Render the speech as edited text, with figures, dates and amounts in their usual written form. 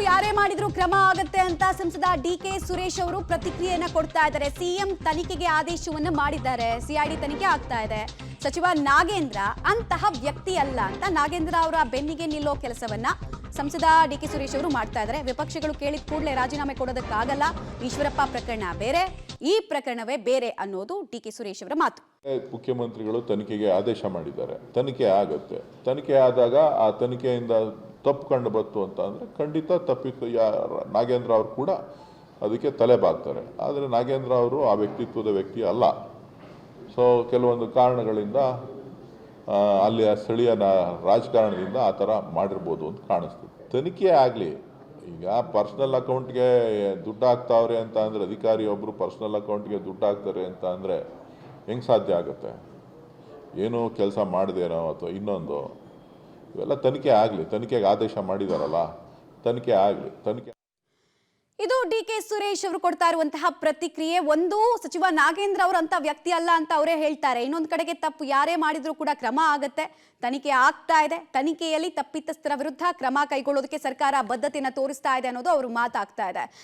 ಯಾರೇ ಮಾಡಿದ್ರು ಕ್ರಮ ಆಗುತ್ತೆ ಅಂತ ಸಂಸದ ಡಿಕೆ ಸುರೇಶ್ ಅವರು ಪ್ರತಿಕ್ರಿಯೆಯನ್ನ ಕೊಡ್ತಾ ಇದ್ದಾರೆ. ಸಿಎಂ ತನಿಖೆಗೆ ಆದೇಶವನ್ನು ಮಾಡಿದ್ದಾರೆ. ಸಿಐಡಿ ತನಿಖೆ ಆಗ್ತಾ ಇದೆ. ಸಚಿವ ನಾಗೇಂದ್ರ ಅಂತಹ ವ್ಯಕ್ತಿ ಅಲ್ಲ ಅಂತ ನಾಗೇಂದ್ರ ಅವರ ಬೆನ್ನಿಗೆ ನಿಲ್ಲೋ ಕೆಲಸವನ್ನ ಸಂಸದ ಡಿಕೆ ಸುರೇಶ್ ಅವರು ಮಾಡ್ತಾ ಇದ್ದಾರೆ. ವಿಪಕ್ಷಗಳು ಕೇಳಿದ ಕೂಡಲೇ ರಾಜೀನಾಮೆ ಕೊಡೋದಕ್ಕಾಗಲ್ಲ. ಈಶ್ವರಪ್ಪ ಪ್ರಕರಣ ಬೇರೆ, ಈ ಪ್ರಕರಣವೇ ಬೇರೆ ಅನ್ನೋದು ಡಿಕೆ ಸುರೇಶ್ ಅವರ ಮಾತು. ಮುಖ್ಯಮಂತ್ರಿಗಳು ತನಿಖೆಗೆ ಆದೇಶ ಮಾಡಿದ್ದಾರೆ. ತನಿಖೆ ಆಗುತ್ತೆ. ತನಿಖೆ ಆದಾಗ ಆ ತನಿಖೆಯಿಂದ ತಪ್ಪು ಕಂಡು ಬಂತು ಅಂತ ಅಂದರೆ ಖಂಡಿತ ತಪ್ಪಿತ್ತು ನಾಗೇಂದ್ರ ಅವರು ಕೂಡ ಅದಕ್ಕೆ ತಲೆ ಬಾಗ್ತಾರೆ. ಆದರೆ ನಾಗೇಂದ್ರ ಅವರು ಆ ವ್ಯಕ್ತಿತ್ವದ ವ್ಯಕ್ತಿ ಅಲ್ಲ. ಸೊ ಕೆಲವೊಂದು ಕಾರಣಗಳಿಂದ ಅಲ್ಲಿ ಸ್ಥಳೀಯ ರಾಜಕಾರಣದಿಂದ ಆ ಥರ ಮಾಡಿರ್ಬೋದು ಅಂತ ಕಾಣಿಸ್ತದೆ. ತನಿಖೆ ಆಗಲಿ. ಈಗ ಪರ್ಸ್ನಲ್ ಅಕೌಂಟ್ಗೆ ದುಡ್ಡು ಹಾಕ್ತಾವ್ರೆ ಅಂತ ಅಂದರೆ, ಅಧಿಕಾರಿ ಒಬ್ಬರು ಪರ್ಸ್ನಲ್ ಅಕೌಂಟ್ಗೆ ದುಡ್ಡು ಹಾಕ್ತಾರೆ ಅಂತ ಅಂದರೆ ಹೆಂಗೆ ಸಾಧ್ಯ ಆಗುತ್ತೆ? ಏನೋ ಕೆಲಸ ಮಾಡಿದೇನೋ ಅಥವಾ ಇನ್ನೊಂದು, ಇವೆಲ್ಲ ತನಿಖೆ ಆಗಲಿ. ತನಿಖೆಗೆ ಆದೇಶ ಮಾಡಿದಾರಲ್ಲ, ತನಿಖೆ ಆಗಲಿ. ತನಿಖೆ ಇದು ಡಿಕೆ ಸುರೇಶ್ ಅವರು ಕೊಡ್ತಾ ಇರುವಂತಹ ಪ್ರತಿಕ್ರಿಯೆ. ಒಂದು, ಸಚಿವ ನಾಗೇಂದ್ರ ಅವರು ಅಂತ ವ್ಯಕ್ತಿ ಅಲ್ಲ ಅಂತ ಅವರೇ ಹೇಳ್ತಾರೆ. ಇನ್ನೊಂದು ಕಡೆಗೆ ತಪ್ಪು ಯಾರೇ ಮಾಡಿದ್ರು ಕೂಡ ಕ್ರಮ ಆಗುತ್ತೆ. ತನಿಖೆ ಆಗ್ತಾ ಇದೆ. ತನಿಖೆಯಲ್ಲಿ ತಪ್ಪಿತಸ್ಥರ ವಿರುದ್ಧ ಕ್ರಮ ಕೈಗೊಳ್ಳೋದಕ್ಕೆ ಸರ್ಕಾರ ಬದ್ಧತೆಯನ್ನು ತೋರಿಸ್ತಾ ಇದೆ ಅನ್ನೋದು ಅವರು ಮಾತಾಗ್ತಾ ಇದೆ.